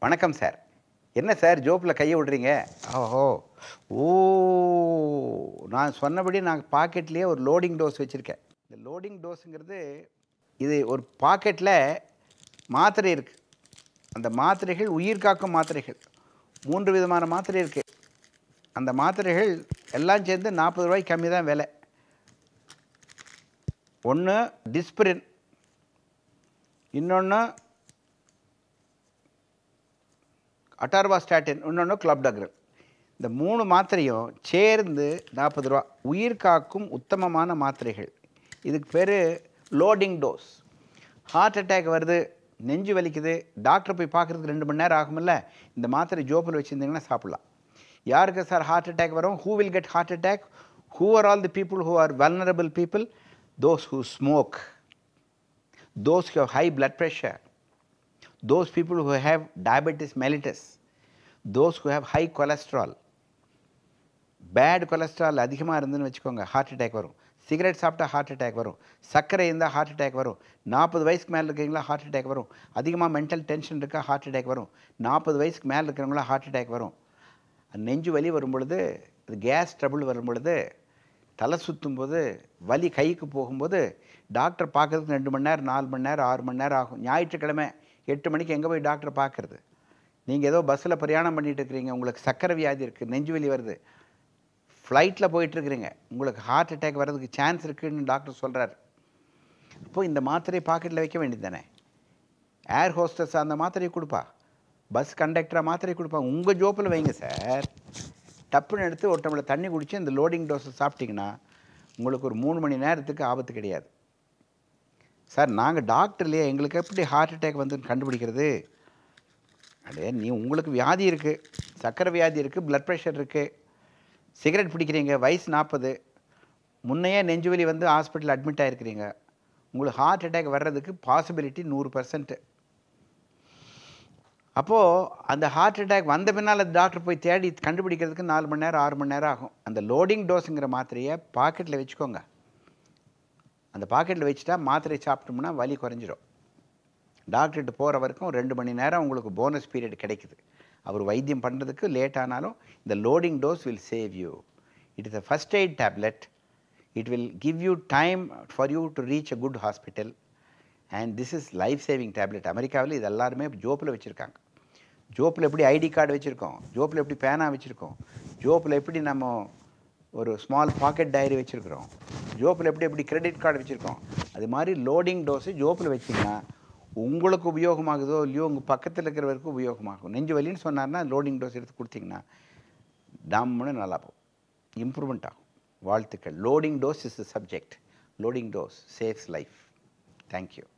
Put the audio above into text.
வணக்கம் சார். என்ன சார் ஜோப்ல கைய விடுறீங்க? ஓஹோ! ஓ! நான் சொன்னபடி நான் பாக்கெட்லயே ஒரு லோடிங் டோஸ் வச்சிருக்கேன். இந்த லோடிங் டோஸ்ங்கிறது, இது ஒரு பாக்கெட்ல மாத்திரை இருக்கு. அந்த மாத்திரைகள் உயிர் காக்கும் மாத்திரைகள். 3 விதமான மாத்திரை இருக்கு. அந்த மாத்திரைகள் எல்லாம் சேர்ந்து ரூ. 40 கம்மி தான் விலை. ஒண்ணு டிஸ்பிரின், இன்னொன்னு அட்டார்வாஸ்டாட்டின், இன்னொன்னு கிளாப்டாக்ரில். இந்த 3 மாத்திரையும் சேர்ந்து ரூ. 40. உயிர் காக்கும் உத்தமமான மாத்திரைகள். இதுக்கு பேரு லோடிங் டோஸ். ஹார்ட் அட்டாக் வருது, நெஞ்சு வலிக்குது, டாக்டர் போய் பார்க்கறதுக்கு 2 மணி நேரம் ஆகும்ல, இந்த மாத்திரை ஜோப்பில் வச்சுருந்தீங்கன்னா சாப்பிடலாம். யாருக்கு சார் ஹார்ட் அட்டாக் வரும்? Who will get heart attack? Who are all the people who are vulnerable people? Those who smoke, those who have high blood pressure, those people who have diabetes mellitus, those who have high cholesterol. Bad cholesterol அதிகமாக இருந்துன்னு வச்சுக்கோங்க, heart attack வரும். Cigarette சாப்பிட்டா heart attack வரும். சர்க்கரை இருந்தால் heart attack வரும். 40 வயசுக்கு மேலே இருக்கிறவங்களா ஹார்ட் அட்டாக் வரும். அதிகமாக மென்டல் டென்ஷன் இருக்கா ஹார்ட் அட்டாக் வரும். 40 வயசுக்கு மேலே இருக்கிறவங்களா ஹார்ட் அட்டாக் வரும். நெஞ்சு வலி வரும் பொழுது, அது கேஸ் ட்ரபிள் வரும் பொழுது, தலை சுற்றும் போது, வலி கைக்கு போகும்போது, டாக்டர் பார்க்கறதுக்கு 2 மணி நேரம், 4 மணி நேரம், 6 மணி நேரம் ஆகும். ஞாயிற்றுக்கிழமை 8 மணிக்கு எங்கே போய் டாக்டர் பார்க்கறது? நீங்கள் ஏதோ பஸ்ஸில் பிரயாணம் பண்ணிகிட்டு இருக்கிறீங்க, உங்களுக்கு சர்க்கரை வியாதி இருக்குது, நெஞ்சு வலி வருது, ஃப்ளைட்டில் போயிட்டுருக்கிறீங்க, உங்களுக்கு ஹார்ட் அட்டாக் வர்றதுக்கு சான்ஸ் இருக்குதுன்னு டாக்டர் சொல்கிறார். அப்போது இந்த மாத்திரையை பாக்கெட்டில் வைக்க வேண்டியது தானே? ஏர் ஹோஸ்டஸ் அந்த மாத்திரையை கொடுப்பா, பஸ் கண்டக்டராக மாத்திரை கொடுப்பா, உங்கள் ஜோப்பில் வைங்க சார். டப்புன்னு எடுத்து ஒரு டம்ளர் தண்ணி குடித்து இந்த லோடிங் டோஸை சாப்பிட்டிங்கன்னா உங்களுக்கு ஒரு 3 மணி நேரத்துக்கு ஆபத்து கிடையாது. சார் நாங்கள் டாக்டர் இல்லையா, எங்களுக்கு எப்படி ஹார்ட் அட்டாக் வந்துன்னு கண்டுபிடிக்கிறது? அடே உங்களுக்கு வியாதி இருக்குது, சர்க்கரை வியாதி இருக்குது, ப்ளட் ப்ரெஷர் இருக்குது, சிகரெட் பிடிக்கிறீங்க, வயசு 40, முன்னையே நெஞ்சுவலி வந்து ஹாஸ்பிட்டல் அட்மிட் ஆகிருக்கிறீங்க, உங்களுக்கு ஹார்ட் அட்டாக் வர்றதுக்கு பாசிபிலிட்டி 100%. அப்போது அந்த ஹார்ட் அட்டாக் வந்த பின்னால் டாக்டர் போய் தேடி கண்டுபிடிக்கிறதுக்கு 4 மணி நேரம் 6 மணி நேரம் ஆகும். அந்த லோடிங் டோஸுங்கிற மாத்திரையை பாக்கெட்டில் வச்சுக்கோங்க. அந்த பாக்கெட்டில் வச்சுட்டா மாத்திரை சாப்பிட்டோம்னா வலி குறைஞ்சிரும். டாக்டர்கிட்ட போகிற வரைக்கும் 2 மணி நேரம் உங்களுக்கு போனஸ் பீரியட் கிடைக்குது. அவர் வைத்தியம் பண்ணுறதுக்கு லேட் ஆனாலும் இந்த loading dose will save you. It is a first aid tablet. It will give you time for you to reach a good hospital. And this is life saving tablet. அமெரிக்காவில் இது எல்லாருமே ஜோப்பில் வச்சுருக்காங்க. ஜோப்பில் எப்படி ஐடி கார்டு வச்சுருக்கோம், ஜோப்பில் எப்படி பேனா வச்சுருக்கோம், ஜோப்பில் எப்படி நம்ம ஒரு ஸ்மால் பாக்கெட் டைரி வச்சுருக்கிறோம், ஜோப்பில் எப்படி கிரெடிட் கார்டு வச்சுருக்கோம், அது மாதிரி லோடிங் டோஸு ஜோப்பில் வச்சிங்கன்னா உங்களுக்கு உபயோகமாகுதோ இல்லையோ உங்கள் பக்கத்தில் இருக்கிறவருக்கு உபயோகமாகும். நெஞ்சு வலின்னு சொன்னார்னா லோடிங் டோஸ் எடுத்து கொடுத்தீங்கன்னா டம்முன்னு நல்லா போகும், இம்ப்ரூவ்மெண்ட் ஆகும். வாழ்த்துக்கள். Loading dose is the subject. Loading dose saves life. Thank you.